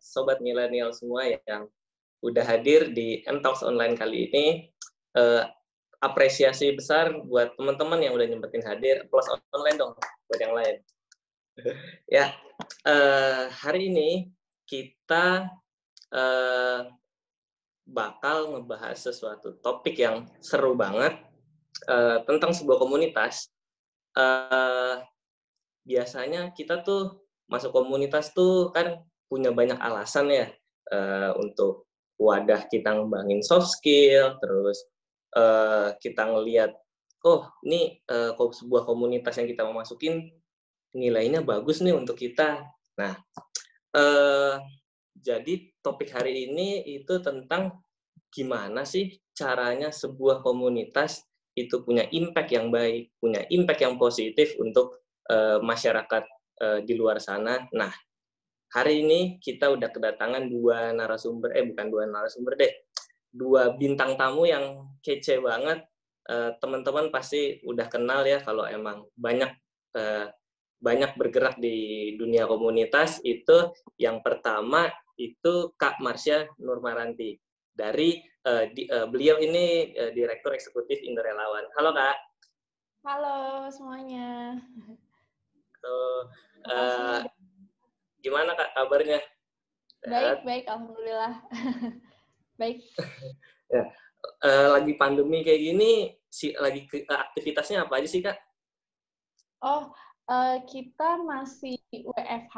sobat milenial semua yang udah hadir di M-Talks Online kali ini. Apresiasi besar buat teman-teman yang udah nyempetin hadir. Plus online dong buat yang lain. Ya, hari ini kita bakal ngebahas sesuatu topik yang seru banget tentang sebuah komunitas. Biasanya kita tuh masuk komunitas tuh kan punya banyak alasan ya untuk wadah kita ngembangin soft skill, terus kita ngelihat, oh ini sebuah komunitas yang kita mau masukin nilainya bagus nih untuk kita. Nah, jadi topik hari ini itu tentang gimana sih caranya sebuah komunitas itu punya impact yang baik, punya impact yang positif untuk masyarakat di luar sana. Nah, hari ini kita udah kedatangan dua bintang tamu yang kece banget. Teman-teman pasti udah kenal ya kalau emang banyak bergerak di dunia komunitas. Itu yang pertama itu Kak Marsha Nurmaranti. Beliau ini Direktur Eksekutif Indo Relawan. Halo Kak. Halo semuanya. Gimana Kak kabarnya? Baik, alhamdulillah. Baik. Ya, lagi pandemi kayak gini, aktivitasnya apa aja sih Kak? Kita masih WFH,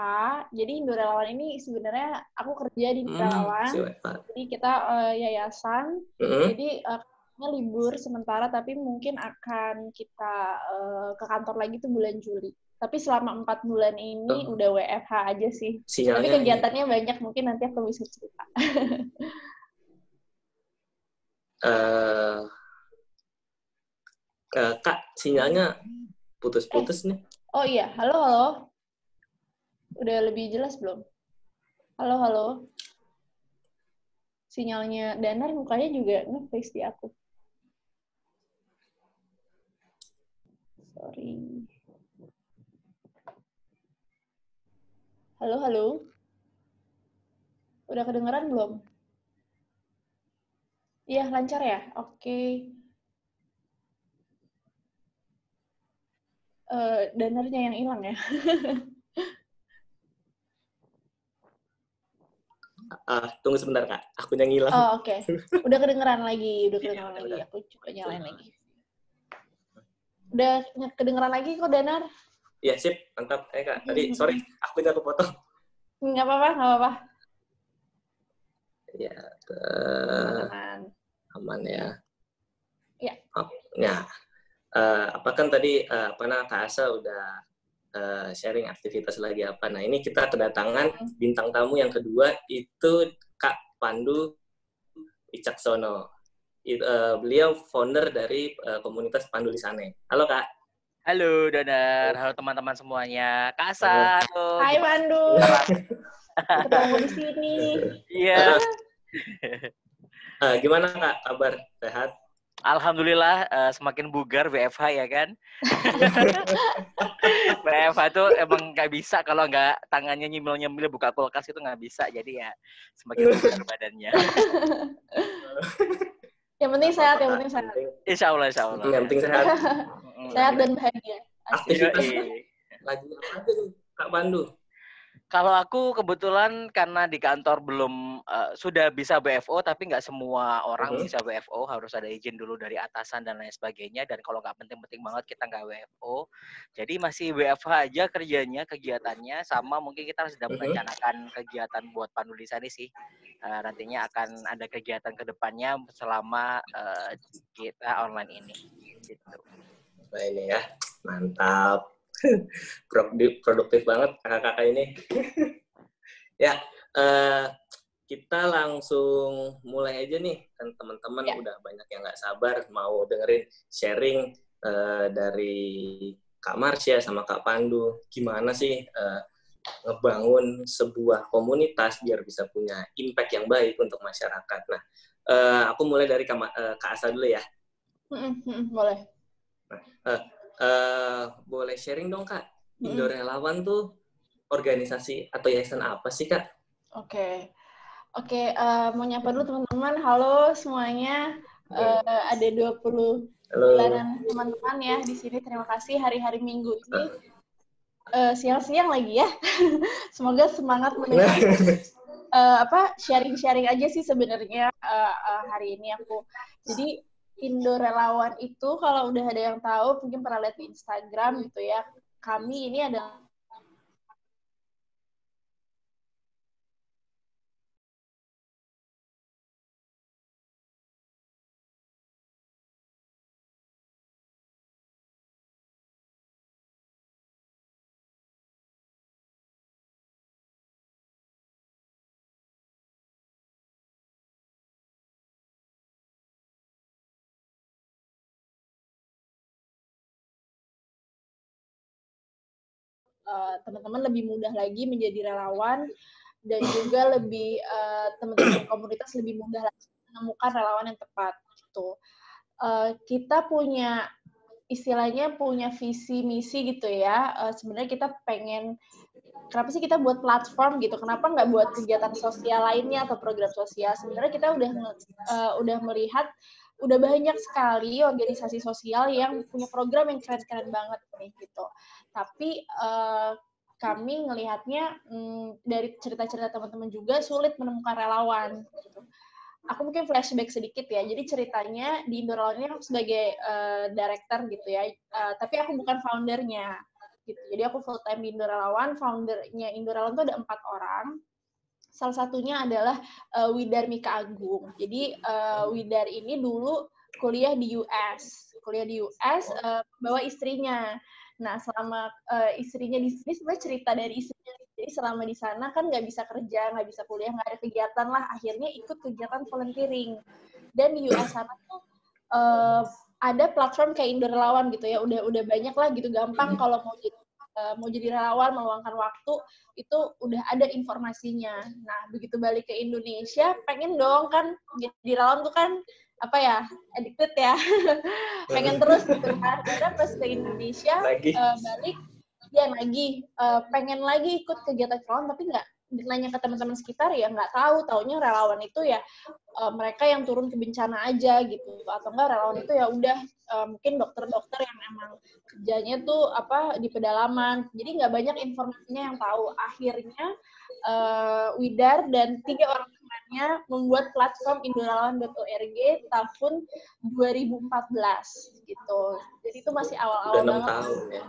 jadi Indo Relawan ini sebenarnya aku kerja di Relawan, jadi kita yayasan, jadi libur sementara, tapi mungkin akan kita ke kantor lagi tuh bulan Juli. Tapi selama 4 bulan ini udah WFH aja sih. Sinyalnya tapi kegiatannya ini banyak, mungkin nanti aku bisa cerita. Kak, sinyalnya putus-putus nih. Oh iya, halo. Udah lebih jelas belum? Halo. Sinyalnya Danar mukanya juga nge-face di aku. Sorry. Halo. Udah kedengeran belum? Iya, lancar ya? Oke. Danarnya yang hilang ya? Tunggu sebentar Kak, aku yang hilang. Oh, oke. Udah kedengeran lagi. Aku coba nyalain lagi. Udah kedengeran lagi kok, Danar? Iya, sip. Mantap. Kak, tadi sorry, aku udah kepotong. Nggak apa-apa. Ya, aman ya. Iya. Apa kan tadi Kak Asa udah sharing aktivitas lagi apa. Nah, ini kita kedatangan bintang tamu yang kedua, itu Kak Pandu Wicaksono. Beliau founder dari komunitas Pandu Lisane. Halo Kak. Halo Danar, halo teman-teman semuanya. Kak Asa, halo. Hai Pandu. Ketemu di sini. Iya. Gimana Kak, kabar? Sehat? Alhamdulillah, semakin bugar WFH ya kan. WFH tuh emang nggak bisa kalau nggak tangannya nyemil-nyemil buka kulkas itu nggak bisa. Jadi ya semakin bugar badannya. Yang penting sehat. Insya Allah. Yang penting sehat. Sehat dan bahagia. Aktivitas lagi apa aja nih Kak Pandu? Kalau aku kebetulan karena di kantor belum sudah bisa WFO, tapi nggak semua orang bisa WFO, harus ada izin dulu dari atasan dan lain sebagainya. Dan kalau nggak penting-penting banget kita nggak WFO. Jadi masih WFH aja kerjanya, kegiatannya, sama mungkin kita sedang merencanakan kegiatan buat Pandu Lisane sih. Nantinya akan ada kegiatan ke depannya selama kita online ini. Gitu. Nah ini ya, mantap. Produktif banget kakak-kakak ini. Ya, kita langsung mulai aja nih, kan teman-teman udah banyak yang nggak sabar mau dengerin sharing dari Kak Marsha sama Kak Pandu. Gimana sih ngebangun sebuah komunitas biar bisa punya impact yang baik untuk masyarakat. Nah, aku mulai dari Kak Asa dulu ya. Boleh. Boleh sharing dong Kak, Indo Relawan tuh organisasi atau yayasan apa sih Kak? Oke. Mau nyapa dulu teman-teman. Halo semuanya. Ada 20 bulanan teman-teman ya di sini. Terima kasih hari-hari Minggu ini. Siang-siang lagi ya. Semoga semangat mendengar. Sharing-sharing aja sih sebenarnya hari ini aku. Jadi Indo Relawan itu kalau udah ada yang tahu, mungkin pernah lihat di Instagram gitu ya. Kami ini adalah teman-teman lebih mudah lagi menjadi relawan dan juga lebih teman-teman komunitas lebih mudah lagi menemukan relawan yang tepat gitu. Kita punya istilahnya punya visi misi gitu ya. Sebenarnya kita pengen kenapa sih kita buat platform gitu? Kenapa nggak buat kegiatan sosial lainnya atau program sosial? Sebenarnya kita udah melihat udah banyak sekali organisasi sosial yang punya program yang keren-keren banget nih gitu. Tapi kami ngelihatnya dari cerita-cerita teman-teman juga sulit menemukan relawan. Gitu. Aku mungkin flashback sedikit ya. Jadi ceritanya di Indo Relawan ini aku sebagai director gitu ya. Tapi aku bukan foundernya. Gitu. Jadi aku full time di Indo Relawan. Foundernya Indo Relawan itu ada 4 orang. Salah satunya adalah Widar Mika Agung. Jadi Widar ini dulu kuliah di US. Bawa istrinya. Nah, selama istrinya di sini, sebenarnya cerita dari istrinya. Jadi selama di sana kan nggak bisa kerja, nggak bisa kuliah, nggak ada kegiatan lah. Akhirnya ikut kegiatan volunteering. Dan di US sana tuh ada platform kayak Indo Relawan gitu ya. Udah banyak lah gitu, gampang kalau mau jadi relawan, meluangkan waktu, itu udah ada informasinya. Nah, begitu balik ke Indonesia, pengen dong kan, jadi relawan tuh kan, addicted ya. Pengen terus gitu kan. Karena pas ke Indonesia, balik, pengen lagi ikut kegiatan relawan, tapi nggak nanya ke teman-teman sekitar ya nggak taunya relawan itu ya mereka yang turun ke bencana aja gitu, atau enggak relawan itu ya udah mungkin dokter-dokter yang emang kerjanya tuh di pedalaman, jadi nggak banyak informasinya yang tahu. Akhirnya Widar dan 3 orang temannya membuat platform indorelawan.org tahun 2014 gitu. Jadi itu masih awal-awal banget. Tahun ya.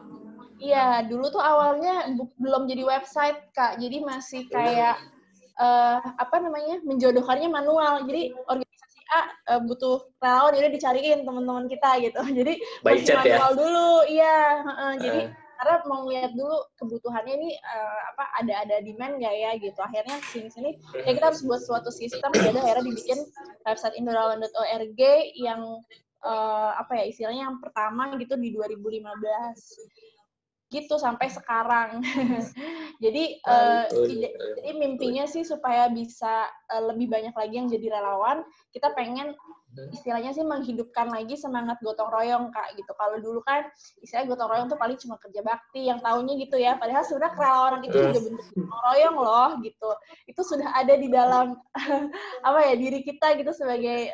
Iya, dulu tuh awalnya belum jadi website, Kak. Jadi masih kayak menjodohkannya manual. Jadi organisasi A butuh relawan, jadi dicariin teman-teman kita gitu. Jadi by masih manual ya? Dulu, iya. Jadi karena mau lihat dulu kebutuhannya ini ada demand nggak ya gitu. Akhirnya sini ya kita harus buat suatu sistem. Jadi akhirnya dibikin website indorelawan.org yang istilahnya yang pertama gitu di 2015. Gitu sampai sekarang. Jadi jadi mimpinya sih supaya bisa lebih banyak lagi yang jadi relawan. Kita pengen istilahnya sih menghidupkan lagi semangat gotong royong, Kak, gitu. Kalau dulu kan istilahnya gotong royong tuh paling cuma kerja bakti, yang taunya gitu ya. Padahal sebenarnya kerelawanan itu juga bentuk gotong royong loh, gitu. Itu sudah ada di dalam diri kita gitu sebagai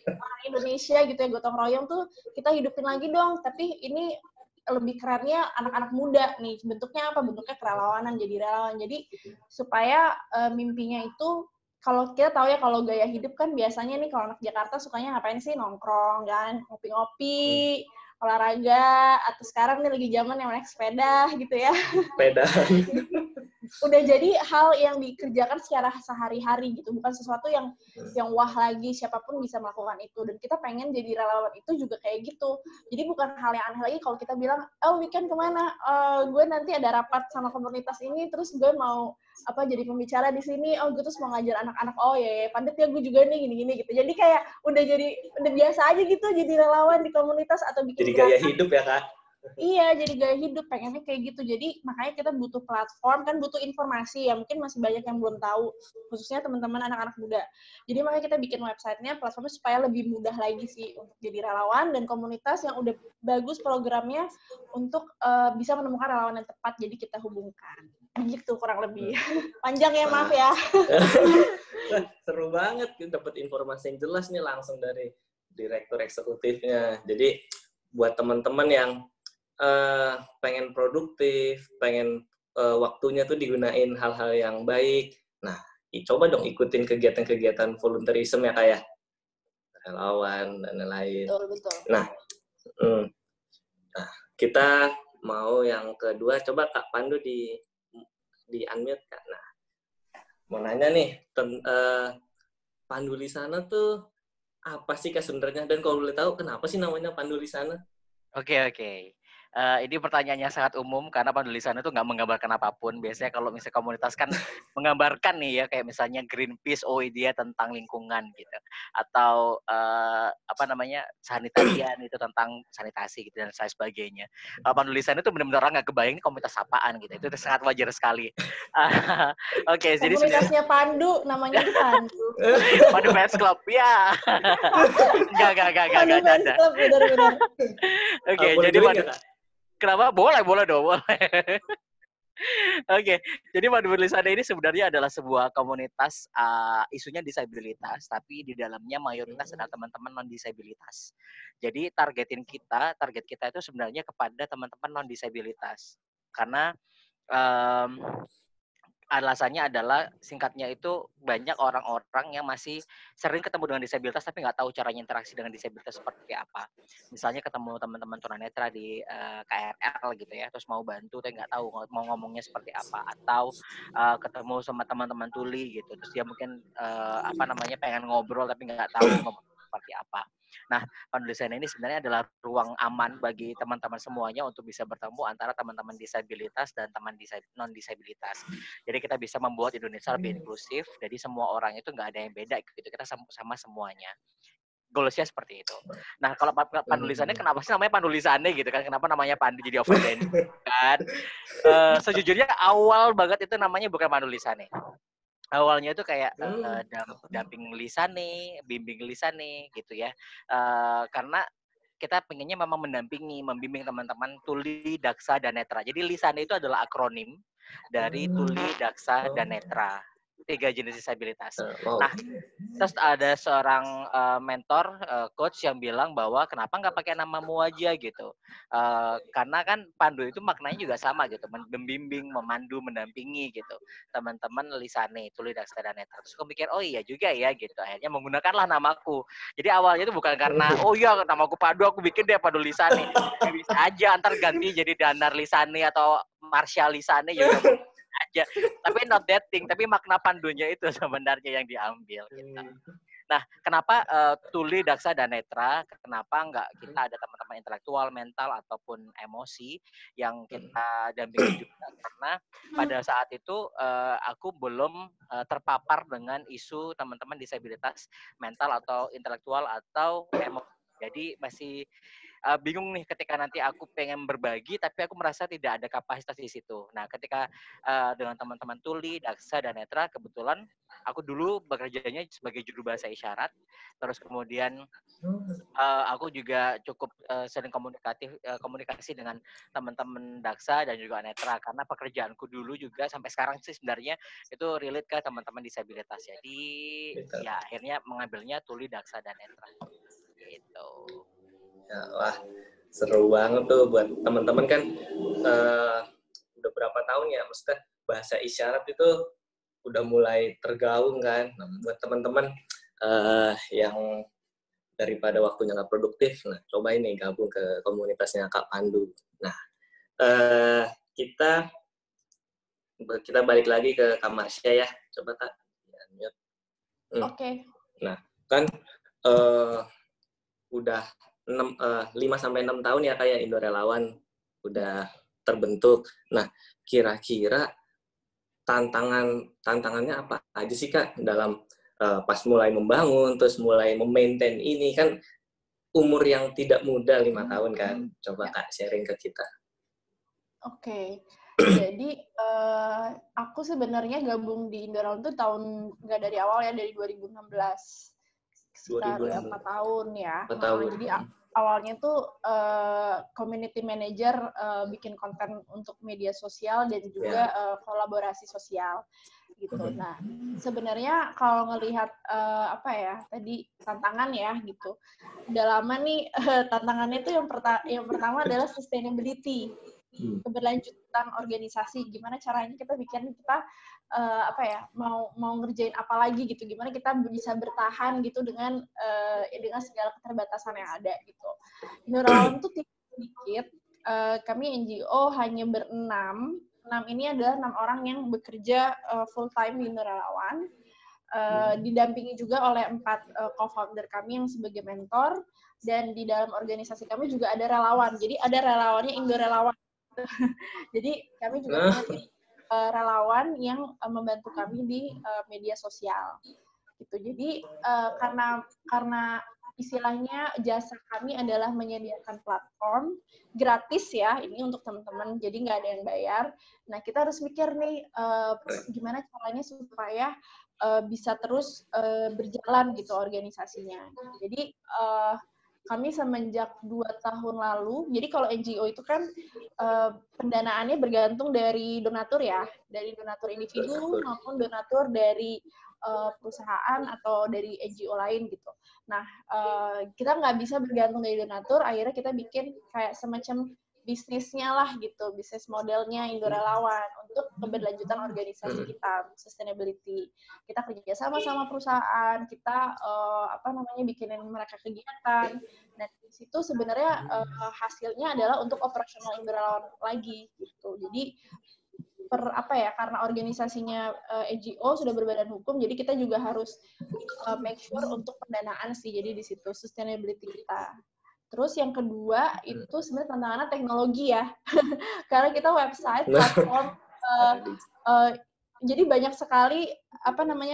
orang Indonesia gitu ya. Gotong royong tuh kita hidupin lagi dong. Tapi ini lebih kerennya anak-anak muda nih, bentuknya bentuknya kerelawanan, jadi relawan. Jadi supaya mimpinya itu, kalau kita tahu ya kalau gaya hidup kan biasanya nih kalau anak Jakarta sukanya ngapain sih, nongkrong kan, ngopi-ngopi, olahraga, atau sekarang nih lagi zaman yang naik sepeda gitu ya. Sepeda. Udah jadi hal yang dikerjakan secara sehari-hari gitu, bukan sesuatu yang wah lagi, siapapun bisa melakukan itu. Dan kita pengen jadi relawan itu juga kayak gitu. Jadi bukan hal yang aneh lagi kalau kita bilang, weekend kemana? Gue nanti ada rapat sama komunitas ini, terus gue mau jadi pembicara di sini, gue terus mau ngajar anak-anak, pandet ya gue juga nih gini-gini gitu. Jadi kayak udah biasa aja gitu jadi relawan di komunitas atau bikin jadi gaya hidup ya, Kak? Iya, jadi gaya hidup, pengennya kayak gitu. Jadi makanya kita butuh platform, kan butuh informasi ya. Mungkin masih banyak yang belum tahu, khususnya teman-teman anak-anak muda. Jadi makanya kita bikin websitenya, platformnya supaya lebih mudah lagi sih untuk jadi relawan dan komunitas yang udah bagus programnya untuk bisa menemukan relawan yang tepat, jadi kita hubungkan. Gitu kurang lebih. Panjang ya, maaf ya. Seru banget, dapat informasi yang jelas nih langsung dari direktur eksekutifnya. Jadi buat teman-teman yang pengen produktif, pengen waktunya tuh digunain hal-hal yang baik. Nah, coba dong ikutin kegiatan-kegiatan volunteerism ya kayak relawan dan lain-lain. Betul. Nah, kita mau yang kedua, coba Kak Pandu di unmute Kak. Nah, mau nanya nih, Pandu Lisana tuh apa sih Kak sebenarnya? Dan kalau boleh tahu kenapa sih namanya Pandu Lisana? Oke. Ini pertanyaannya sangat umum karena penulisan itu nggak menggambarkan apapun. Biasanya kalau misalnya komunitas kan menggambarkan nih ya, kayak misalnya Greenpeace, dia tentang lingkungan gitu, atau sanitarian itu tentang sanitasi gitu dan sebagainya. Kalau penulisan itu benar-benar orang nggak kebayang ini komunitas apaan gitu. Itu sangat wajar sekali. Oke, jadi komunitasnya Pandu, namanya itu Pandu. Pandu Fans Club, ya. Enggak. Pandu Fans Club, benar-benar. Oke, jadi kenapa? Boleh dong, boleh. Oke, jadi Pandu Lisana ini sebenarnya adalah sebuah komunitas isunya disabilitas, tapi di dalamnya mayoritas adalah teman-teman non-disabilitas. Jadi target kita itu sebenarnya kepada teman-teman non-disabilitas. Karena alasannya adalah singkatnya itu banyak orang-orang yang masih sering ketemu dengan disabilitas tapi nggak tahu caranya interaksi dengan disabilitas seperti apa. Misalnya ketemu teman-teman tunanetra di KRL gitu ya, terus mau bantu tapi nggak tahu mau ngomongnya seperti apa, atau ketemu sama teman-teman tuli gitu, terus dia mungkin pengen ngobrol tapi nggak tahu ngobrol seperti apa. Nah, Pandu Lisana ini sebenarnya adalah ruang aman bagi teman-teman semuanya untuk bisa bertemu antara teman-teman disabilitas dan teman non-disabilitas. Jadi kita bisa membuat Indonesia lebih inklusif, jadi semua orang itu nggak ada yang beda gitu, kita sama semuanya. Goalsnya seperti itu. Nah, kalau Pandu Lisana, kenapa sih namanya Pandu Lisana gitu kan? Kenapa namanya Pandu jadi overbranding kan? Sejujurnya awal banget itu namanya bukan Pandu Lisana. Awalnya itu kayak damping Lisane, bimbing Lisane gitu ya. Karena kita pengennya memang membimbing teman-teman tuli, daksa, dan netra. Jadi Lisane itu adalah akronim dari tuli, daksa, dan netra. 3 jenis disabilitas. Nah, terus ada seorang mentor, coach yang bilang bahwa kenapa nggak pakai namamu aja gitu. Karena kan Pandu itu maknanya juga sama gitu, membimbing, memandu, mendampingi gitu. Teman-teman Lisane, tuli, daksa, dan netra. Terus aku mikir, oh iya juga ya gitu. Akhirnya menggunakanlah namaku. Jadi awalnya itu bukan karena, oh iya namaku Pandu, aku bikin deh Pandu Lisane. Bisa aja antar ganti jadi Danar Lisane atau Marsha Lisane ya udah aja, tapi not that thing, tapi makna Pandunya itu sebenarnya yang diambil gitu. Nah, kenapa tuli, daksa, dan netra? Kenapa nggak kita ada teman-teman intelektual, mental, ataupun emosi yang kita dampingi juga? Karena pada saat itu aku belum terpapar dengan isu teman-teman disabilitas mental atau intelektual atau emosi. Jadi masih bingung nih ketika nanti aku pengen berbagi tapi aku merasa tidak ada kapasitas di situ. Nah, ketika dengan teman-teman tuli, daksa, dan netra, kebetulan aku dulu bekerjanya sebagai juru bahasa isyarat. Terus kemudian aku juga cukup sering komunikasi dengan teman-teman daksa dan juga netra karena pekerjaanku dulu juga sampai sekarang sih sebenarnya itu relate ke teman-teman disabilitas. Jadi ya akhirnya mengambilnya tuli, daksa, dan netra. Gitu. Ya, wah, seru banget tuh buat teman-teman kan udah berapa tahun ya, maksudnya bahasa isyarat itu udah mulai tergaung kan. Nah, buat teman-teman yang daripada waktunya nggak produktif, nah coba ini gabung ke komunitasnya Kak Pandu. Nah, kita balik lagi ke Kak Marsha ya, coba Kak. Oke. Nah, kan udah 5-6 tahun ya kayak Indo Relawan udah terbentuk. Nah, kira-kira tantangannya apa aja sih Kak dalam pas mulai membangun terus mulai memaintain ini kan umur yang tidak muda 5 tahun kan. Coba Kak sharing ke kita. Oke. Jadi aku sebenarnya gabung di Indorelawan tuh nggak dari awal ya, dari 2016. Sekitar 4 tahun ya. 4 tahun. Jadi awalnya tuh community manager bikin konten untuk media sosial dan juga kolaborasi sosial gitu. Nah, sebenarnya kalau ngelihat tadi tantangan ya gitu. Udah lama nih tantangannya tuh yang pertama adalah sustainability. Keberlanjutan organisasi, gimana caranya kita bikin kita mau ngerjain apa lagi gitu, gimana kita bisa bertahan gitu dengan segala keterbatasan yang ada gitu. Indorelawan tuh sedikit, kami NGO hanya ber-6 ini adalah 6 orang yang bekerja full time di Indorelawan, didampingi juga oleh 4 co-founder kami yang sebagai mentor, dan di dalam organisasi kami juga ada relawan, jadi ada relawannya Indorelawan. Jadi kami juga punya tim relawan yang membantu kami di media sosial gitu. Jadi karena istilahnya jasa kami adalah menyediakan platform gratis ya, ini untuk teman-teman, jadi nggak ada yang bayar. Nah, kita harus mikir nih gimana caranya supaya bisa terus berjalan gitu organisasinya. Jadi kami semenjak 2 tahun lalu, jadi kalau NGO itu kan pendanaannya bergantung dari donatur ya, dari donatur individu maupun donatur dari perusahaan atau dari NGO lain gitu. Nah, kita nggak bisa bergantung dari donatur, akhirnya kita bikin kayak semacam bisnisnya lah gitu, bisnis modelnya Indorelawan untuk keberlanjutan organisasi kita, sustainability. Kita kerja sama perusahaan, kita bikinin mereka kegiatan. Dan di situ sebenarnya hasilnya adalah untuk operasional Indorelawan lagi gitu. Jadi karena organisasinya NGO sudah berbadan hukum, jadi kita juga harus make sure untuk pendanaan sih. Jadi di situ sustainability kita. Terus yang kedua itu sebenarnya tantangannya teknologi ya, karena kita website, platform, jadi banyak sekali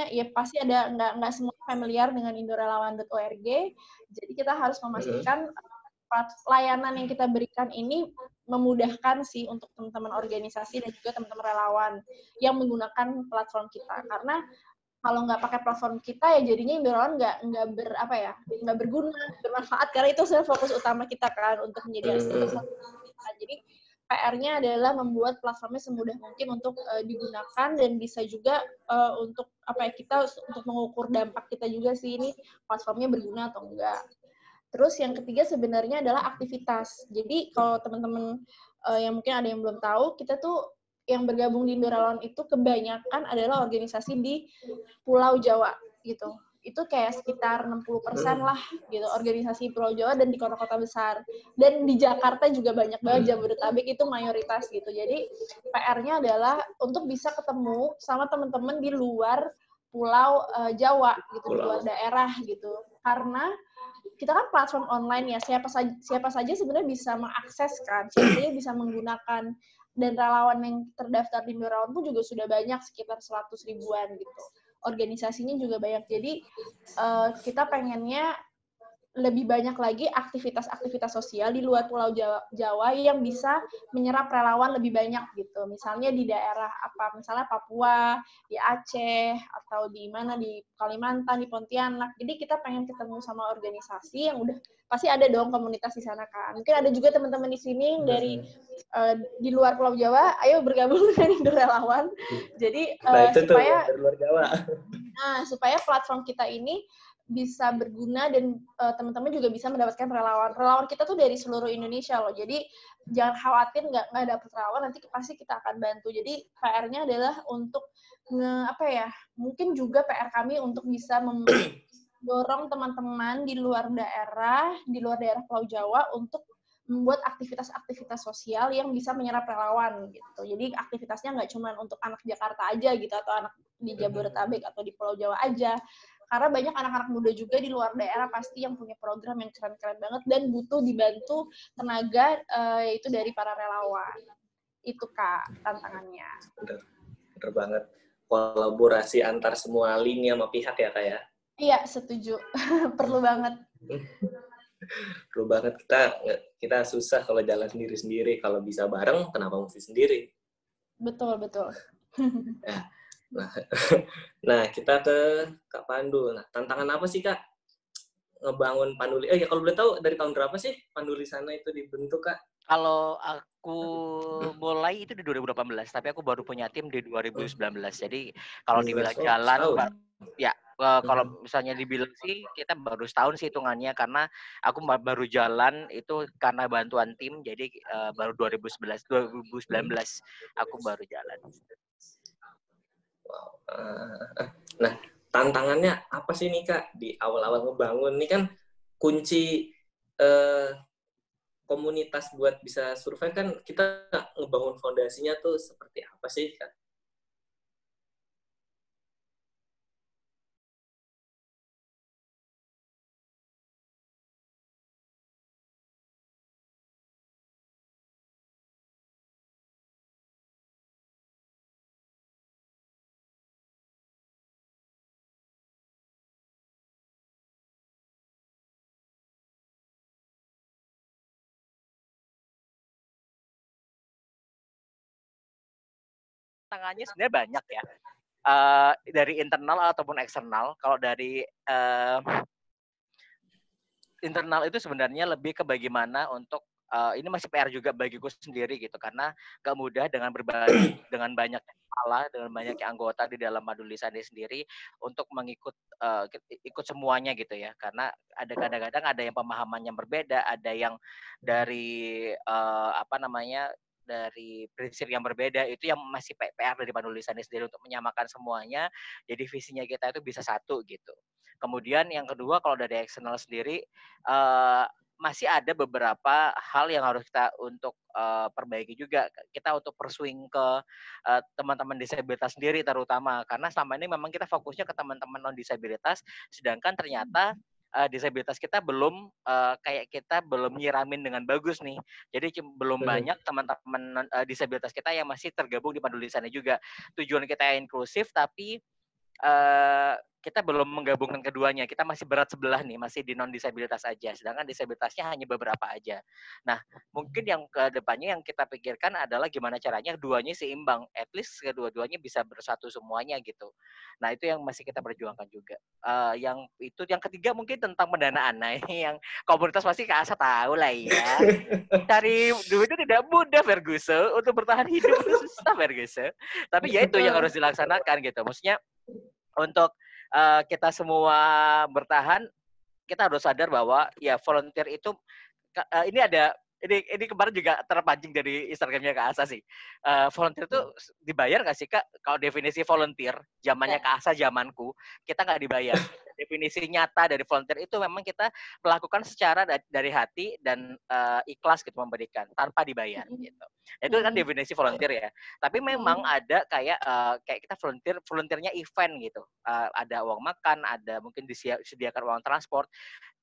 ya pasti ada nggak semua familiar dengan indorelawan.org, jadi kita harus memastikan layanan yang kita berikan ini memudahkan sih untuk teman-teman organisasi dan juga teman-teman relawan yang menggunakan platform kita, karena kalau nggak pakai platform kita ya jadinya Indorelawan nggak berguna, bermanfaat, karena itu sebenarnya fokus utama kita kan untuk menjadi aktivitas. Jadi PR-nya adalah membuat platformnya semudah mungkin untuk digunakan dan bisa juga untuk kita untuk mengukur dampak kita juga sih, ini platformnya berguna atau enggak. Terus yang ketiga sebenarnya adalah aktivitas. Jadi kalau teman-teman yang mungkin ada yang belum tahu, kita tuh yang bergabung di Indorelawan itu kebanyakan adalah organisasi di Pulau Jawa gitu. Itu kayak sekitar 60% lah gitu, organisasi Pulau Jawa dan di kota-kota besar. Dan di Jakarta juga banyak banget, Jabodetabek itu mayoritas gitu. Jadi PR-nya adalah untuk bisa ketemu sama teman-teman di luar Pulau Jawa gitu, di luar daerah gitu. Karena kita kan platform online ya, siapa saja sebenarnya bisa mengakses kan, siapa saja bisa menggunakan, dan relawan yang terdaftar di Indorelawan pun juga sudah banyak, sekitar 100 ribuan gitu. Organisasinya juga banyak, jadi kita pengennya lebih banyak lagi aktivitas-aktivitas sosial di luar Pulau Jawa yang bisa menyerap relawan lebih banyak gitu. Misalnya di daerah misalnya Papua, di Aceh, atau di Kalimantan, di Pontianak. Jadi kita pengen ketemu sama organisasi yang udah pasti ada dong komunitas di sana kan. Mungkin ada juga teman-teman di sini dari di luar Pulau Jawa, ayo bergabung dengan Indorelawan. Jadi supaya dari luar Jawa. Supaya platform kita ini bisa berguna dan teman-teman juga bisa mendapatkan relawan. Relawan kita tuh dari seluruh Indonesia loh. Jadi jangan khawatir nggak dapet relawan, nanti pasti kita akan bantu. Jadi PR-nya adalah untuk mungkin juga PR kami untuk bisa mendorong teman-teman di luar daerah Pulau Jawa untuk membuat aktivitas-aktivitas sosial yang bisa menyerap relawan gitu. Jadi aktivitasnya nggak cuma untuk anak Jakarta aja gitu, atau anak di Jabodetabek atau di Pulau Jawa aja. Karena banyak anak-anak muda juga di luar daerah pasti yang punya program yang keren-keren banget dan butuh dibantu tenaga itu dari para relawan. Itu Kak tantangannya. Bener banget. Kolaborasi antar semua lini sama pihak ya Kak ya? Iya, setuju. Perlu banget. Seru banget. Kita susah kalau jalan sendiri-sendiri. Kalau bisa bareng, kenapa mesti sendiri? Betul. Nah, kita ke Kak Pandu. Nah, tantangan apa sih, Kak? Ngebangun Panduli. Ya kalau boleh tahu dari tahun berapa sih Panduli sana itu dibentuk, Kak? Kalau aku mulai itu di 2018, tapi aku baru punya tim di 2019. Jadi kalau dibilang jalan, ya kalau misalnya dibilang sih kita baru setahun sih hitungannya, karena aku baru jalan itu karena bantuan tim. Jadi baru 2019 aku baru jalan. Wow. Nah, tantangannya apa sih nih, Kak, di awal-awal ngebangun? Ini kan kunci komunitas buat bisa survive kan kita ngebangun fondasinya tuh seperti apa sih, Kak? Tantangannya sebenarnya banyak ya, dari internal ataupun eksternal. Kalau dari internal itu sebenarnya lebih ke bagaimana untuk ini masih PR juga bagiku sendiri gitu, karena gak mudah dengan berbagi dengan banyak kepala, dengan banyak anggota di dalam Maduli Sandi sendiri untuk ikut semuanya gitu ya, karena ada kadang-kadang ada yang pemahamannya berbeda, ada yang dari dari prinsip yang berbeda, itu yang masih PR dari penulisannya sendiri untuk menyamakan semuanya, jadi visinya kita itu bisa satu gitu. Kemudian yang kedua, kalau dari eksternal sendiri masih ada beberapa hal yang harus kita untuk perbaiki juga. Kita untuk pursuing ke teman-teman disabilitas sendiri terutama, karena selama ini memang kita fokusnya ke teman-teman non disabilitas, sedangkan ternyata disabilitas kita belum kayak kita belum nyiramin dengan bagus nih. Jadi belum banyak teman-teman disabilitas kita yang masih tergabung di Peduli Sana juga. Tujuan kita inklusif, tapi kita belum menggabungkan keduanya. Kita masih berat sebelah nih, masih di non-disabilitas aja. Sedangkan disabilitasnya hanya beberapa aja. Nah, mungkin yang ke depannya yang kita pikirkan adalah gimana caranya keduanya seimbang. At least kedua-duanya bisa bersatu semuanya gitu. Nah, itu yang masih kita perjuangkan juga. Yang ketiga mungkin tentang pendanaan. Nah, ini yang komunitas pasti Kak Asa tahu lah ya. Cari duit itu tidak mudah, Ferguson. Untuk bertahan hidup itu susah, Ferguson. Tapi ya itu yang harus dilaksanakan gitu. Maksudnya untuk kita semua bertahan, kita harus sadar bahwa ya volunteer itu ini kemarin juga terpancing dari Instagramnya Kak Asa sih. Volunteer itu dibayar nggak sih, Kak? Kalau definisi volunteer, zamannya Kak Asa, zamanku, kita nggak dibayar. Definisi nyata dari volunteer itu memang kita melakukan secara dari hati dan ikhlas gitu memberikan, tanpa dibayar gitu. Itu kan definisi volunteer ya. Tapi memang ada kayak kita volunteernya event gitu. Ada uang makan, ada mungkin disediakan uang transport.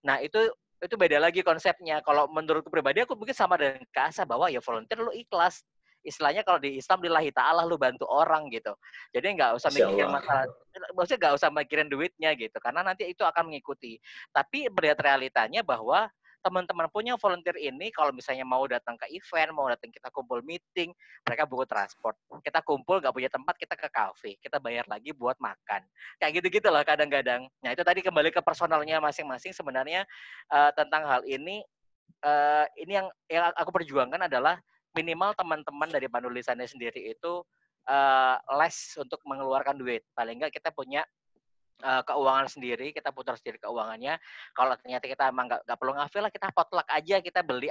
Nah, itu beda lagi konsepnya. Kalau menurutku pribadi, aku mungkin sama dengan Kak Asa, bahwa ya volunteer lu ikhlas. Istilahnya kalau di Islam, lillahi ta'ala, lu bantu orang gitu. Jadi nggak usah mikirin masalah, maksudnya nggak usah mikirin duitnya gitu, karena nanti itu akan mengikuti. Tapi melihat realitanya bahwa teman-teman punya volunteer ini, kalau misalnya mau datang ke event, mau datang kita kumpul meeting, mereka butuh transport. Kita kumpul nggak punya tempat, kita ke kafe, kita bayar lagi buat makan. Kayak gitu-gitu loh kadang-kadang. Nah, itu tadi kembali ke personalnya masing-masing sebenarnya tentang hal ini. Ini yang aku perjuangkan adalah minimal teman-teman dari penulisannya sendiri itu less untuk mengeluarkan duit. Paling nggak kita punya keuangan sendiri, kita putar sendiri keuangannya. Kalau ternyata kita emang nggak perlu ngafil lah, kita potluck aja, kita beli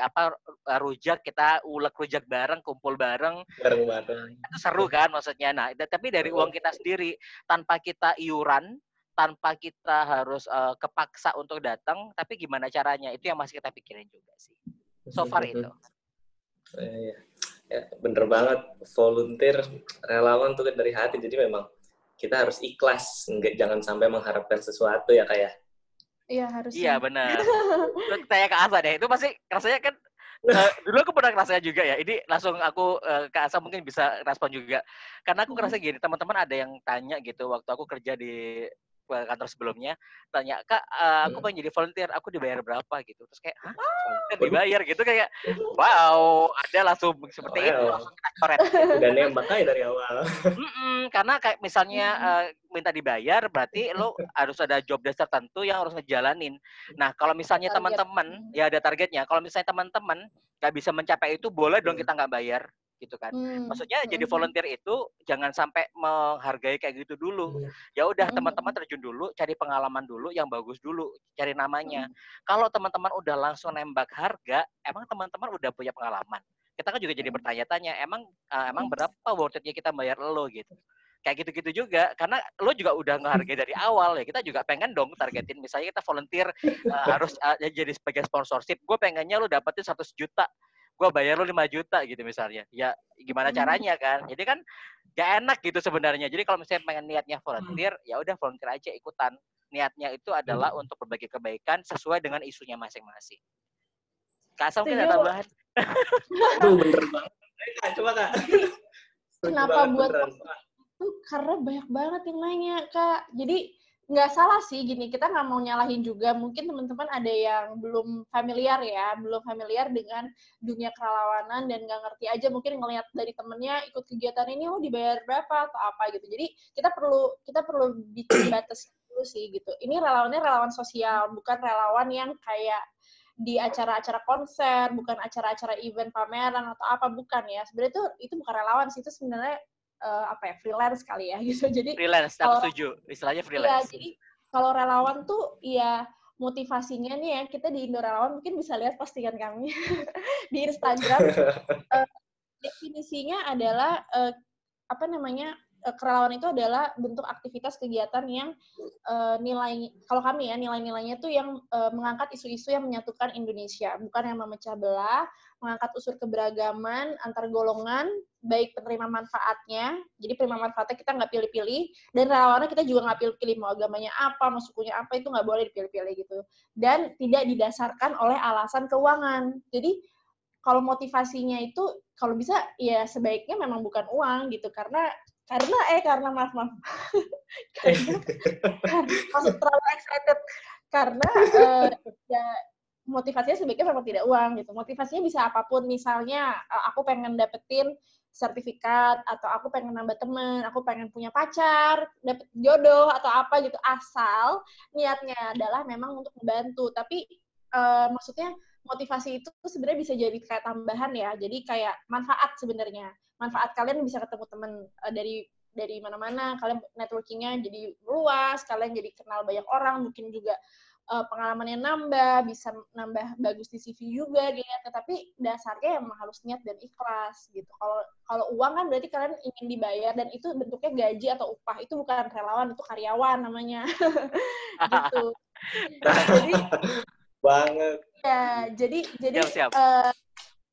rujak, kita ulek rujak bareng, kumpul bareng. Itu seru kan maksudnya. Nah, tapi dari uang kita sendiri, tanpa kita iuran, tanpa kita harus kepaksa untuk datang, tapi gimana caranya, itu yang masih kita pikirin juga sih. So far itu. Ya, bener banget, volunteer relawan tuh dari hati, jadi memang kita harus ikhlas, jangan sampai mengharapkan sesuatu ya, Kak ya. Iya, harus. Iya, benar. Itu kayak Kak Asa deh. Itu pasti rasanya kan dulu aku pernah ngerasanya juga ya. Ini langsung aku Kak Asa mungkin bisa respon juga. Karena aku ngerasa gini, teman-teman ada yang tanya gitu waktu aku kerja di kantor sebelumnya, tanya, "Kak, aku pengen jadi volunteer, aku dibayar berapa?" gitu. Terus kayak, "Hah? Volunteer dibayar?" gitu, kayak, wow, ada langsung seperti itu, langsung kita coret. Udah nembak aja dari awal. Karena kayak misalnya minta dibayar, berarti lo harus ada job desk tertentu yang harus ngejalanin. Nah, kalau misalnya teman-teman, ya ada targetnya. Kalau misalnya teman-teman nggak bisa mencapai itu, boleh dong kita nggak bayar, gitu kan. Maksudnya jadi volunteer itu jangan sampai menghargai kayak gitu dulu. Ya udah, teman-teman terjun dulu, cari pengalaman dulu yang bagus dulu, cari namanya. Kalau teman-teman udah langsung nembak harga, emang teman-teman udah punya pengalaman. Kita kan juga jadi bertanya-tanya, emang berapa worth it-nya kita bayar lo gitu. Kayak gitu-gitu juga, karena lo juga udah ngehargai dari awal ya. Kita juga pengen dong targetin, misalnya kita volunteer harus jadi sebagai sponsorship. Gue pengennya lo dapetin 100 juta, gue bayar lo 5 juta gitu misalnya. Ya gimana caranya kan? Jadi kan gak enak gitu sebenarnya. Jadi kalau misalnya pengen niatnya volunteer, ya udah volunteer aja ikutan. Niatnya itu adalah untuk berbagi kebaikan sesuai dengan isunya masing-masing. Kak Asa mungkin ada tambahan? Tuh bener banget. Coba Kak. Kenapa buat tuh karena banyak banget yang nanya, Kak. Jadi nggak salah sih gini, kita nggak mau nyalahin juga. Mungkin teman-teman ada yang belum familiar dengan dunia kerelawanan dan nggak ngerti aja, mungkin ngelihat dari temennya ikut kegiatan ini, oh dibayar berapa atau apa gitu. Jadi kita perlu bikin batas dulu sih gitu. Ini relawannya relawan sosial, bukan relawan yang kayak di acara-acara konser, bukan acara-acara event pameran atau apa, bukan ya. Sebenarnya itu bukan relawan sih, itu sebenarnya freelance kali ya gitu. Jadi freelance, aku setuju. Istilahnya freelance. Ya, jadi kalau relawan tuh ya motivasinya nih ya, kita di Indo Relawan mungkin bisa lihat postingan kami di Instagram. Definisinya adalah kerelawan itu adalah bentuk aktivitas kegiatan yang kalau kami ya, nilai-nilainya tuh yang mengangkat isu-isu yang menyatukan Indonesia, bukan yang memecah belah, mengangkat unsur keberagaman antar golongan, baik penerima manfaatnya, jadi penerima manfaatnya kita nggak pilih-pilih, dan relawannya kita juga nggak pilih-pilih, mau agamanya apa, mau sukunya apa, itu nggak boleh dipilih-pilih gitu. Dan tidak didasarkan oleh alasan keuangan. Jadi kalau motivasinya itu kalau bisa ya sebaiknya memang bukan uang gitu, karena maaf masuk terlalu excited karena ya motivasinya sebaiknya memang tidak uang gitu. Motivasinya bisa apapun, misalnya aku pengen dapetin sertifikat, atau aku pengen nambah teman, aku pengen punya pacar, dapet jodoh atau apa gitu, asal niatnya adalah memang untuk membantu. Tapi maksudnya motivasi itu sebenarnya bisa jadi kayak tambahan ya, jadi kayak manfaat sebenarnya. Manfaat kalian bisa ketemu teman dari mana-mana, kalian networkingnya jadi luas, kalian jadi kenal banyak orang, mungkin juga pengalamannya nambah, bisa nambah bagus di CV juga dilihatnya, tapi dasarnya emang harus niat dan ikhlas gitu. Kalau uang kan berarti kalian ingin dibayar, dan itu bentuknya gaji atau upah, itu bukan relawan, itu karyawan namanya. Gitu. Jadi banget. Ya, jadi siap.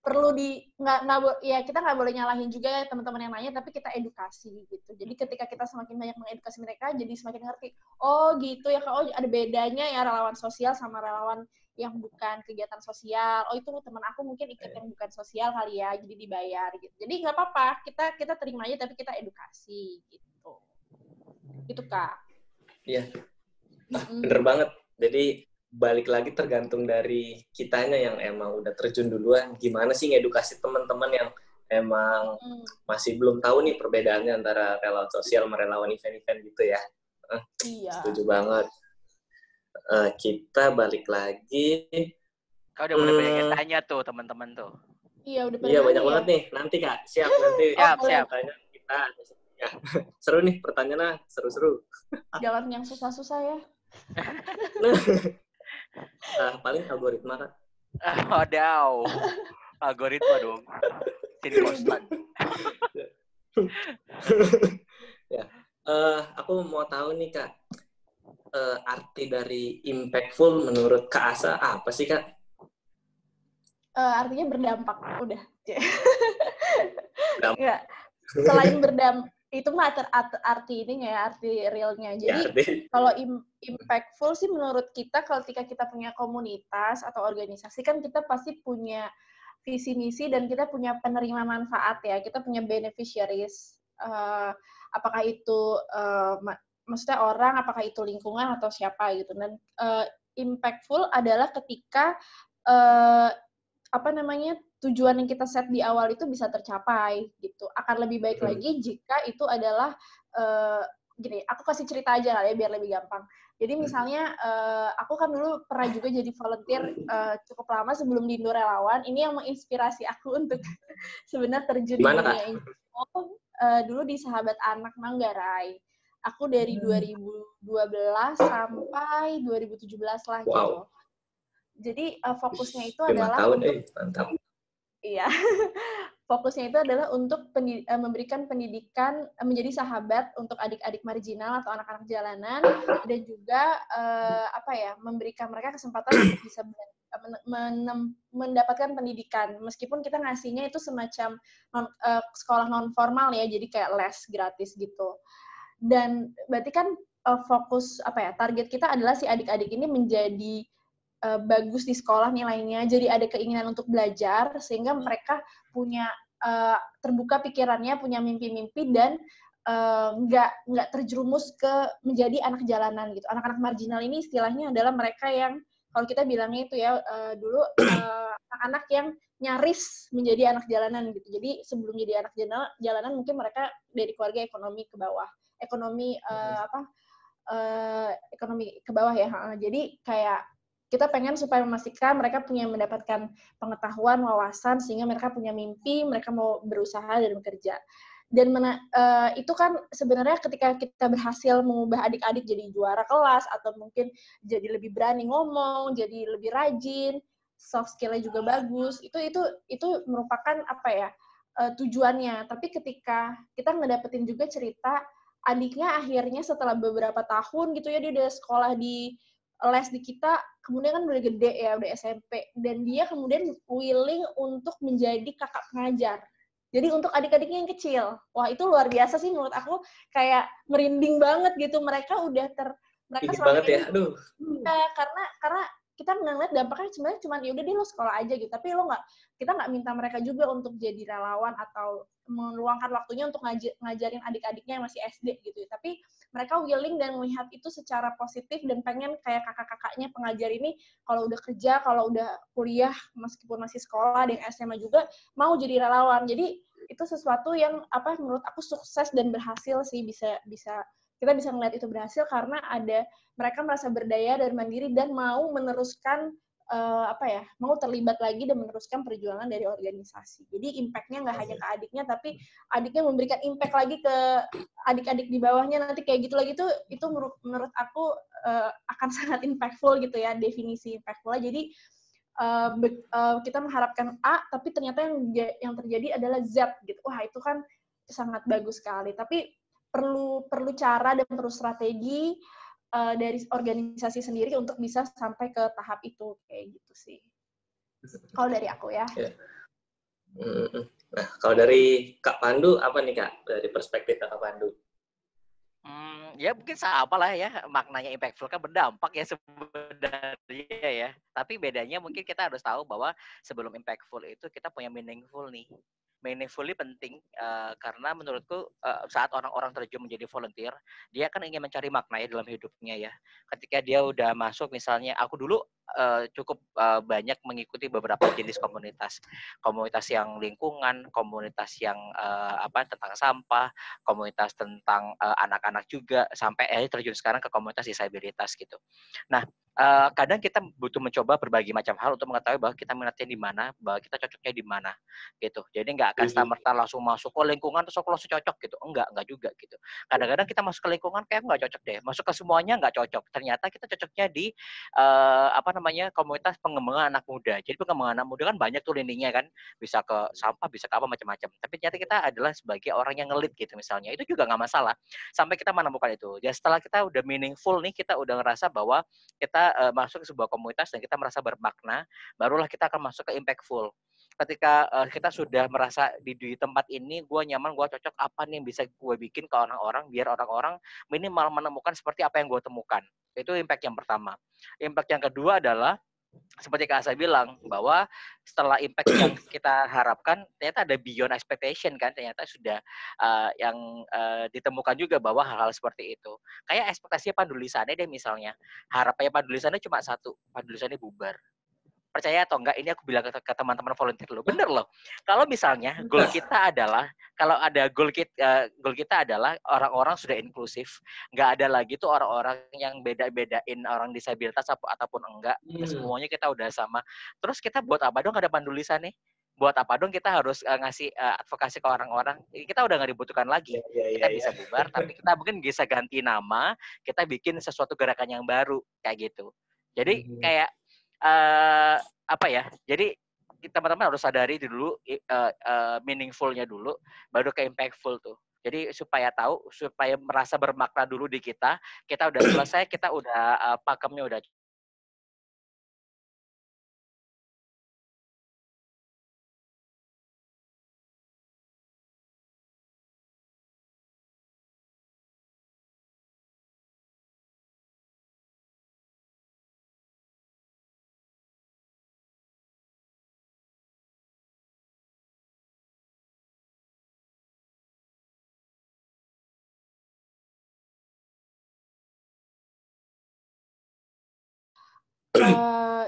Perlu kita nggak boleh nyalahin juga ya teman-teman yang nanya, tapi kita edukasi gitu. Jadi ketika kita semakin banyak mengedukasi mereka, jadi semakin ngerti, oh gitu ya, oh ada bedanya ya relawan sosial sama relawan yang bukan kegiatan sosial. Oh itu teman aku mungkin ikut yang bukan sosial kali ya, jadi dibayar gitu. Jadi nggak apa-apa, kita terima aja, tapi kita edukasi gitu. Itu Kak. Iya, bener banget. Jadi balik lagi tergantung dari kitanya yang emang udah terjun duluan, gimana sih ngedukasi teman-teman yang emang masih belum tahu nih perbedaannya antara relawan sosial sama relawan event-event gitu ya. Iya. Setuju banget. Kita balik lagi. Kau udah mulai banyak yang tanya tuh teman-teman tuh. Iya, udah Iya, banyak banget nih. Nanti Kak, siap nanti. Siap. Tanya kita. Ya. Seru nih pertanyaannya, seru-seru. Jangan yang susah-susah ya. Paling algoritma Kak. Wadaw. Algoritma dong. Sini konstan. Ya. Aku mau tahu nih Kak, arti dari impactful menurut Kak Asa apa sih Kak? Artinya berdampak, udah. Enggak. Selain berdampak, itu mah arti ininya ya, arti realnya. Jadi kalau impactful sih menurut kita, ketika kita punya komunitas atau organisasi, kan kita pasti punya visi misi dan kita punya penerima manfaat ya, kita punya beneficiaries. Apakah itu maksudnya orang, apakah itu lingkungan atau siapa gitu. Dan impactful adalah ketika tujuan yang kita set di awal itu bisa tercapai gitu. Akan lebih baik lagi jika itu adalah gini, aku kasih cerita aja lah ya biar lebih gampang. Jadi misalnya aku kan dulu pernah juga jadi volunteer cukup lama sebelum di Indo Relawan. Ini yang menginspirasi aku untuk sebenarnya terjun di dunia NGO. Dulu di Sahabat Anak Manggarai. Aku dari 2012 sampai 2017 lah gitu. Jadi fokusnya itu 5 adalah tahun, untuk mantap. Iya. Fokusnya itu adalah untuk memberikan pendidikan menjadi sahabat untuk adik-adik marginal atau anak-anak jalanan dan juga memberikan mereka kesempatan untuk bisa mendapatkan pendidikan meskipun kita ngasihnya itu semacam sekolah non formal ya, jadi kayak les gratis gitu. Dan berarti kan fokus target kita adalah si adik-adik ini menjadi bagus di sekolah nilainya, jadi ada keinginan untuk belajar sehingga mereka punya terbuka pikirannya, punya mimpi-mimpi dan nggak terjerumus ke menjadi anak jalanan gitu. Anak-anak marginal ini istilahnya adalah mereka yang kalau kita bilangnya itu ya dulu anak-anak yang nyaris menjadi anak jalanan gitu. Jadi sebelum jadi anak jalanan mungkin mereka dari keluarga ekonomi ke bawah, ekonomi ke bawah ya. Jadi kayak kita pengen supaya memastikan mereka mendapatkan pengetahuan, wawasan, sehingga mereka punya mimpi, mereka mau berusaha dan bekerja. Dan itu kan sebenarnya ketika kita berhasil mengubah adik-adik jadi juara kelas, atau mungkin jadi lebih berani ngomong, jadi lebih rajin, soft skill-nya juga bagus, itu merupakan tujuannya. Tapi ketika kita ngedapetin juga cerita, adiknya akhirnya setelah beberapa tahun gitu ya, dia udah sekolah di les di kita, kemudian kan udah gede ya, udah SMP, dan dia kemudian willing untuk menjadi kakak pengajar. Jadi untuk adik-adiknya yang kecil, wah itu luar biasa sih menurut aku, kayak merinding banget gitu. Mereka mereka selama banget ya, aduh. Karena kita ngeliat dampaknya sebenarnya cuma ya udah deh lo sekolah aja gitu, tapi kita nggak minta mereka juga untuk jadi relawan atau meluangkan waktunya untuk ngajarin adik-adiknya yang masih SD gitu. Tapi mereka willing dan melihat itu secara positif dan pengen kayak kakak-kakaknya pengajar ini kalau udah kerja, kalau udah kuliah, meskipun masih sekolah, ada yang SMA juga mau jadi relawan. Jadi itu sesuatu yang menurut aku sukses dan berhasil sih, kita bisa melihat itu berhasil karena mereka merasa berdaya dan mandiri dan mau meneruskan mau terlibat lagi dan meneruskan perjuangan dari organisasi. Jadi impact-nya nggak hanya ke adiknya, tapi adiknya memberikan impact lagi ke adik-adik di bawahnya nanti kayak gitu lagi. Itu menurut aku akan sangat impactful gitu ya, definisi impactful. Jadi kita mengharapkan A, tapi ternyata yang terjadi adalah Z gitu. Wah itu kan sangat bagus sekali. Tapi perlu cara dan perlu strategi dari organisasi sendiri untuk bisa sampai ke tahap itu, kayak gitu sih. Kalau dari aku ya. Nah, kalau dari Kak Pandu apa nih Kak, dari perspektif Kak Pandu? Ya mungkin sama lah ya, maknanya impactful kan berdampak ya sebenarnya ya. Tapi bedanya mungkin kita harus tahu bahwa sebelum impactful itu kita punya meaningful nih. Meaningfully penting karena menurutku saat orang-orang terjun menjadi volunteer, dia kan ingin mencari makna ya dalam hidupnya ya. Ketika dia udah masuk, misalnya aku dulu cukup banyak mengikuti beberapa jenis komunitas yang lingkungan, komunitas yang tentang sampah, komunitas tentang anak-anak juga, sampai terjun sekarang ke komunitas disabilitas gitu. Nah, kadang kita butuh mencoba berbagai macam hal untuk mengetahui bahwa kita minatnya di mana, bahwa kita cocoknya di mana gitu. Jadi nggak akan serta-merta langsung masuk ke lingkungan terus aku langsung cocok gitu. Enggak juga gitu. Kadang-kadang kita masuk ke lingkungan kayak nggak cocok deh. Masuk ke semuanya nggak cocok. Ternyata kita cocoknya di komunitas pengembangan anak muda. Jadi pengembangan anak muda kan banyak tuh lininya kan. Bisa ke sampah, bisa ke apa macam-macam. Tapi ternyata kita adalah sebagai orang yang ngelit gitu misalnya. Itu juga nggak masalah. Sampai kita menemukan itu. Ya setelah kita udah meaningful nih, kita udah ngerasa bahwa kita masuk ke sebuah komunitas dan kita merasa bermakna, barulah kita akan masuk ke impactful. Ketika kita sudah merasa di tempat ini gue nyaman, gue cocok, apa nih yang bisa gue bikin ke orang-orang biar orang-orang minimal menemukan seperti apa yang gue temukan. Itu impact yang pertama. Impact yang kedua adalah seperti Kak Asa bilang, bahwa setelah impact yang kita harapkan, ternyata ada beyond expectation kan, ternyata sudah ditemukan juga bahwa hal-hal seperti itu. Kayak ekspektasinya Pandu Lisannya deh misalnya, harapannya Pandu Lisannya cuma satu, Pandu Lisannya bubar. Percaya atau enggak, ini aku bilang ke teman-teman volunteer lo, bener loh. Kalau misalnya goal kita adalah, kalau ada goal kita adalah orang-orang sudah inklusif, nggak ada lagi tuh orang-orang yang beda-bedain orang disabilitas ataupun enggak, semuanya kita udah sama. Terus kita buat apa dong ada Pandu Lisan nih? Buat apa dong kita harus ngasih advokasi ke orang-orang? Kita udah nggak dibutuhkan lagi. Kita bisa bubar, tapi kita mungkin bisa ganti nama, kita bikin sesuatu gerakan yang baru kayak gitu. Jadi kayak apa ya? Jadi teman-teman harus sadari dulu meaningful-nya dulu, baru ke impactful tuh. Jadi supaya tahu, supaya merasa bermakna dulu di kita udah selesai, kita udah pakemnya udah.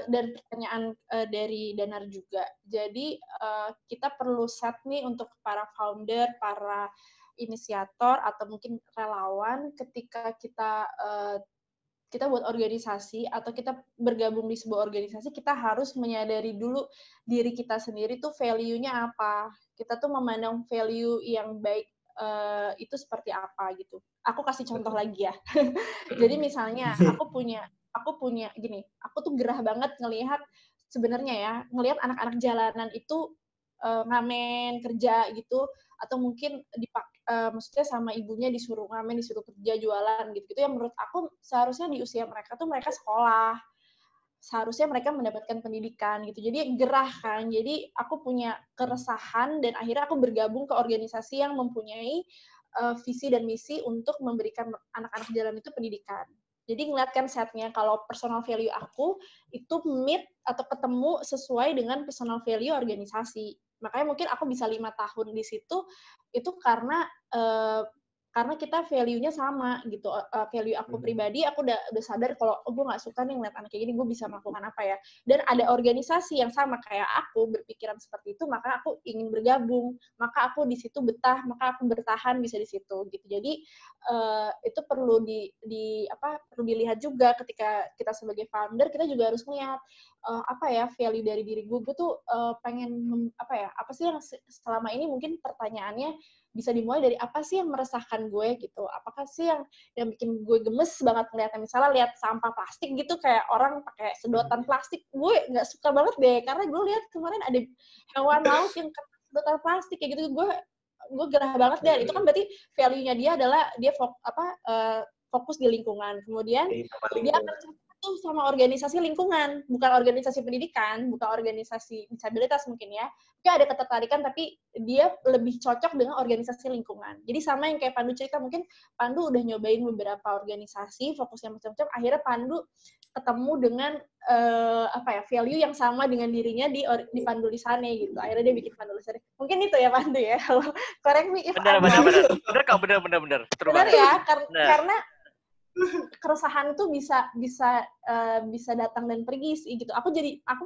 Dan pertanyaan dari Danar juga. Jadi kita perlu set nih untuk para founder, para inisiator atau mungkin relawan ketika kita buat organisasi atau kita bergabung di sebuah organisasi, kita harus menyadari dulu diri kita sendiri tuh value-nya apa. Kita tuh memandang value yang baik itu seperti apa gitu. Aku kasih contoh lagi ya. Jadi misalnya aku punya gini, aku tuh gerah banget ngelihat sebenarnya ya, ngelihat anak-anak jalanan itu ngamen kerja gitu, atau mungkin maksudnya sama ibunya disuruh ngamen, disuruh kerja jualan gitu-gitu, yang menurut aku seharusnya di usia mereka tuh mereka sekolah, seharusnya mereka mendapatkan pendidikan gitu. Jadi gerah kan. Jadi aku punya keresahan dan akhirnya aku bergabung ke organisasi yang mempunyai visi dan misi untuk memberikan anak-anak jalan itu pendidikan. Jadi ngeliat kan setnya, kalau personal value aku itu meet atau ketemu sesuai dengan personal value organisasi. Makanya mungkin aku bisa 5 tahun di situ, itu karena kita value-nya sama gitu. Value aku pribadi, aku udah sadar kalau gue nggak suka nih ngeliat anak kayak gini, gue bisa melakukan apa ya. Dan ada organisasi yang sama kayak aku berpikiran seperti itu, maka aku ingin bergabung, maka aku di situ betah, maka aku bertahan bisa di situ gitu. Jadi itu perlu perlu dilihat juga ketika kita sebagai founder, kita juga harus melihat value dari diri gue tuh pengen apa sih yang selama ini mungkin pertanyaannya bisa dimulai dari apa sih yang meresahkan gue gitu, apakah sih yang bikin gue gemes banget ngeliatnya, misalnya lihat sampah plastik gitu, kayak orang pakai sedotan plastik, gue nggak suka banget deh, karena gue lihat kemarin ada hewan laut yang kena sedotan plastik kayak gitu, gue gerah banget deh. Itu kan berarti value-nya dia adalah dia fokus di lingkungan, kemudian dia akan tuh sama organisasi lingkungan, bukan organisasi pendidikan, bukan organisasi disabilitas mungkin ya. Dia ada ketertarikan, tapi dia lebih cocok dengan organisasi lingkungan. Jadi sama yang kayak Pandu cerita, mungkin Pandu udah nyobain beberapa organisasi, fokusnya macam-macam, akhirnya Pandu ketemu dengan value yang sama dengan dirinya di Pandu Lisannya gitu. Akhirnya dia bikin Pandu Lisannya. Mungkin itu ya Pandu ya. Kalau correct me if benar. Benar ya, karena keresahan itu bisa datang dan pergi sih gitu. Aku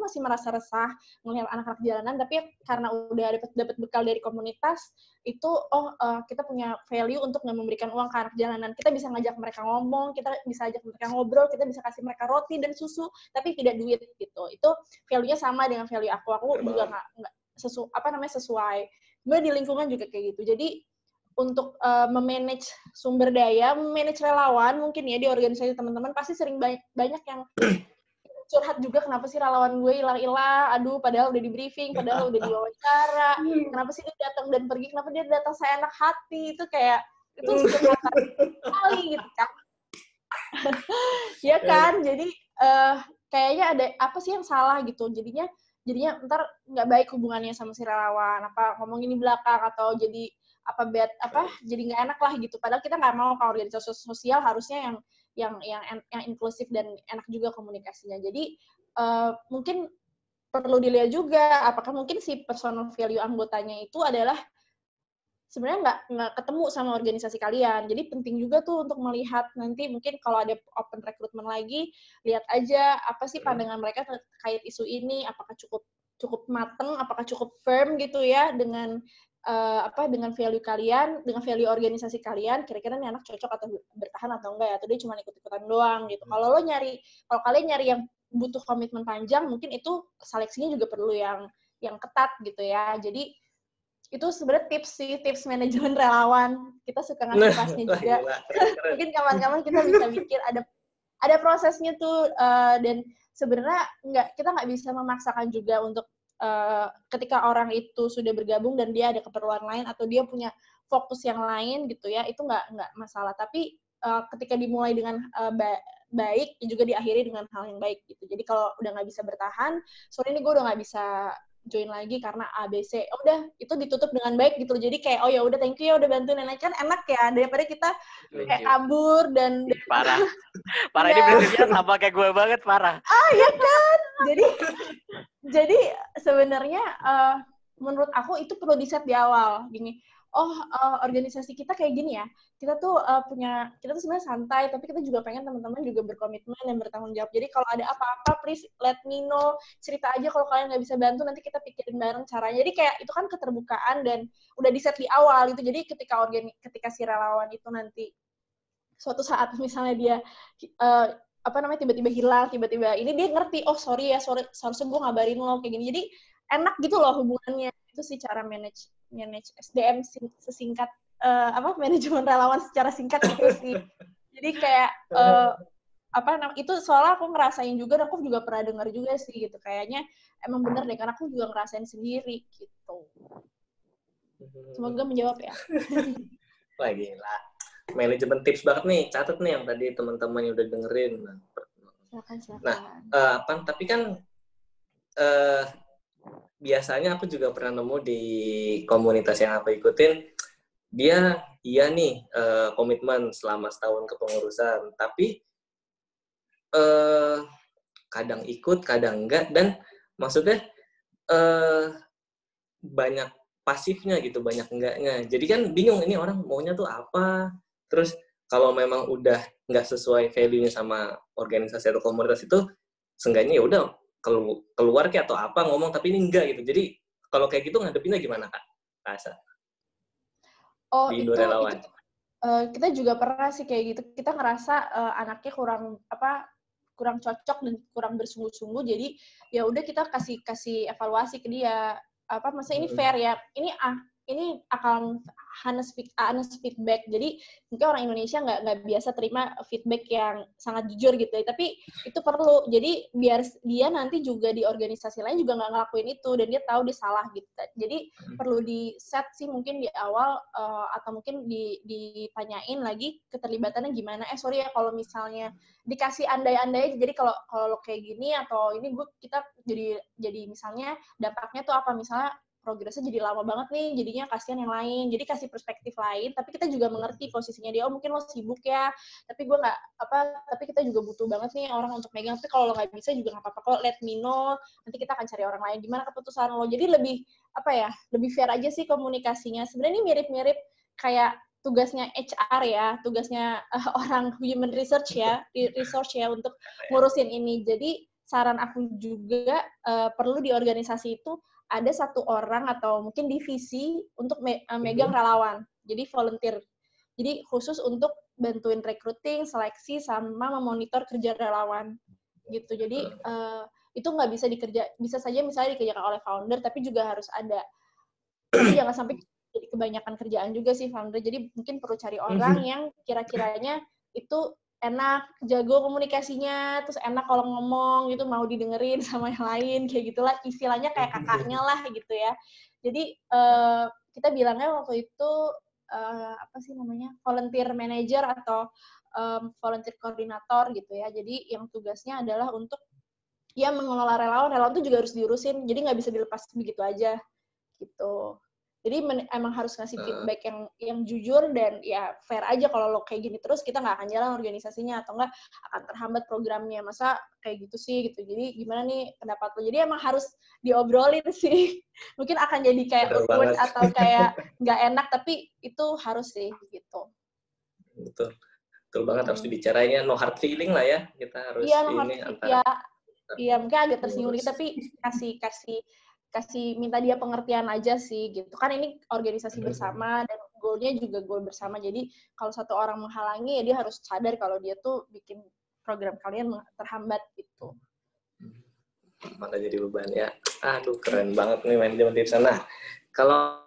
masih merasa resah melihat anak-anak jalanan, tapi karena udah dapat bekal dari komunitas itu, kita punya value untuk memberikan uang ke anak jalanan. Kita bisa ngajak mereka ngomong, kita bisa ajak mereka ngobrol, kita bisa kasih mereka roti dan susu, tapi tidak duit gitu. Itu value-nya sama dengan value aku. Aku juga nggak sesuai. Gue di lingkungan juga kayak gitu. Jadi untuk memanage sumber daya, memanage relawan mungkin ya di organisasi teman-teman pasti sering banyak yang curhat juga, kenapa sih relawan gue hilang-hilang, aduh padahal udah di briefing, padahal udah diwawancara, kenapa sih dia datang dan pergi, kenapa dia datang seenak hati, itu kayak itu curhatan sekali gitu kan. Ya kan, jadi kayaknya ada apa sih yang salah gitu, jadinya ntar nggak baik hubungannya sama si relawan, apa ngomongin di belakang atau jadi jadi nggak enak lah gitu. Padahal kita nggak mau, kalau organisasi sosial harusnya yang inklusif dan enak juga komunikasinya. Jadi mungkin perlu dilihat juga apakah mungkin si personal value anggotanya itu adalah sebenarnya nggak ketemu sama organisasi kalian. Jadi penting juga tuh untuk melihat nanti mungkin kalau ada open recruitment lagi, lihat aja apa sih pandangan mereka terkait isu ini, apakah cukup mateng, apakah cukup firm gitu ya dengan dengan value kalian, dengan value organisasi kalian, kira-kira nih anak cocok atau bertahan atau enggak ya, atau dia cuma ikut-ikutan doang gitu. Kalau kalian nyari yang butuh komitmen panjang, mungkin itu seleksinya juga perlu yang ketat gitu ya. Jadi itu sebenarnya tips manajemen relawan. Kita suka ngasih kelasnya juga. Mungkin kawan-kawan kita bisa bikin ada prosesnya tuh, dan sebenarnya kita nggak bisa memaksakan juga untuk ketika orang itu sudah bergabung dan dia ada keperluan lain atau dia punya fokus yang lain gitu ya, itu nggak masalah. Tapi ketika dimulai dengan baik, juga diakhiri dengan hal yang baik gitu. Jadi kalau udah nggak bisa bertahan, sore ini gue udah nggak bisa join lagi karena ABC, udah itu ditutup dengan baik gitu. Jadi kayak ya udah thank you ya udah bantuin nenek, kan enak ya daripada kita kayak kabur dan parah ini prinsipnya sama kayak gue banget, parah. Ya kan, jadi sebenarnya menurut aku itu perlu di-set di awal gini. Organisasi kita kayak gini ya. Kita tuh kita tuh sebenarnya santai, tapi kita juga pengen teman-teman juga berkomitmen dan bertanggung jawab. Jadi kalau ada apa-apa, please let me know. Cerita aja kalau kalian nggak bisa bantu, nanti kita pikirin bareng caranya. Jadi kayak itu kan keterbukaan dan udah di-set di awal gitu. Jadi ketika si relawan itu nanti suatu saat misalnya dia tiba-tiba hilang, tiba-tiba ini dia ngerti, sorry ya, seharusnya gue ngabarin lo kayak gini. Jadi enak gitu loh hubungannya. Itu sih cara manage SDM sesingkat manajemen relawan secara singkat gitu sih. Jadi kayak itu soalnya aku ngerasain juga dan aku juga pernah dengar juga sih gitu. Kayaknya emang bener deh karena aku juga ngerasain sendiri gitu. Semoga menjawab ya. Wah gila. Manajemen tips banget nih, catat nih yang tadi teman-teman yang udah dengerin. Silakan. Nah, tapi kan biasanya aku juga pernah nemu di komunitas yang aku ikutin, dia nih komitmen selama setahun kepengurusan, tapi kadang ikut, kadang enggak, dan maksudnya banyak pasifnya gitu, banyak enggaknya. Jadi kan bingung ini orang maunya tuh apa. Terus kalau memang udah nggak sesuai value-nya sama organisasi atau komunitas itu, seenggaknya ya udah keluar kayak atau apa ngomong, tapi ini enggak gitu. Jadi kalau kayak gitu ngadepinnya gimana Kak? Asa? Di Indo Relawan. Kita juga pernah sih kayak gitu. Kita ngerasa anaknya kurang cocok dan kurang bersungguh-sungguh. Jadi ya udah kita kasih evaluasi ke dia. Maksudnya ini fair ya. Ini akan honest feedback. Jadi mungkin orang Indonesia nggak biasa terima feedback yang sangat jujur gitu. Tapi itu perlu. Jadi biar dia nanti juga di organisasi lain juga nggak ngelakuin itu dan dia tahu dia salah gitu. Jadi perlu di set sih mungkin di awal atau mungkin ditanyain lagi keterlibatannya gimana. Sorry ya kalau misalnya dikasih andai-andai. Jadi kalau lo kayak gini atau ini kita jadi misalnya dampaknya tuh apa, misalnya progresnya jadi lama banget nih, jadinya kasihan yang lain. Jadi kasih perspektif lain, tapi kita juga mengerti posisinya dia. Mungkin lo sibuk ya, tapi tapi kita juga butuh banget nih orang untuk megang. Tapi kalau lo nggak bisa juga nggak apa-apa kok, let me know. Nanti kita akan cari orang lain. Gimana keputusan lo? Jadi lebih fair aja sih komunikasinya. Sebenarnya ini mirip-mirip kayak tugasnya HR ya, tugasnya orang human research ya untuk ngurusin ini. Jadi saran aku juga perlu di organisasi itu ada satu orang atau mungkin divisi untuk megang relawan. Jadi volunteer. Jadi khusus untuk bantuin recruiting, seleksi, sama memonitor kerja relawan. Gitu. Jadi itu nggak bisa saja misalnya dikerjakan oleh founder, tapi juga harus ada. Jadi jangan sampai jadi kebanyakan kerjaan juga sih founder. Jadi mungkin perlu cari orang yang kira-kiranya itu enak, jago komunikasinya, terus enak kalau ngomong gitu, mau didengerin sama yang lain, kayak gitulah, istilahnya kayak kakaknya lah gitu ya. Jadi kita bilangnya waktu itu volunteer manager atau volunteer koordinator gitu ya. Jadi yang tugasnya adalah untuk mengelola relawan itu juga harus diurusin, jadi nggak bisa dilepas begitu aja gitu. Jadi emang harus ngasih feedback yang jujur dan ya fair aja. Kalau lo kayak gini terus kita nggak akan jalan organisasinya atau nggak akan terhambat programnya. Masa kayak gitu sih gitu. Jadi gimana nih pendapat lo? Jadi emang harus diobrolin sih. Mungkin akan jadi kayak awkward atau kayak nggak enak, tapi itu harus sih gitu. Betul. Betul banget, harus dibicarainnya, no hard feeling lah ya. Kita harus ini antara Iya, mungkin agak tersinggung dikit, tapi kasih minta dia pengertian aja sih gitu. Kan ini organisasi bersama dan goal-nya juga goal bersama. Jadi kalau satu orang menghalangi ya dia harus sadar kalau dia tuh bikin program kalian terhambat gitu. Malah jadi beban ya. Aduh, keren banget nih manajemen tips. Nah, kalau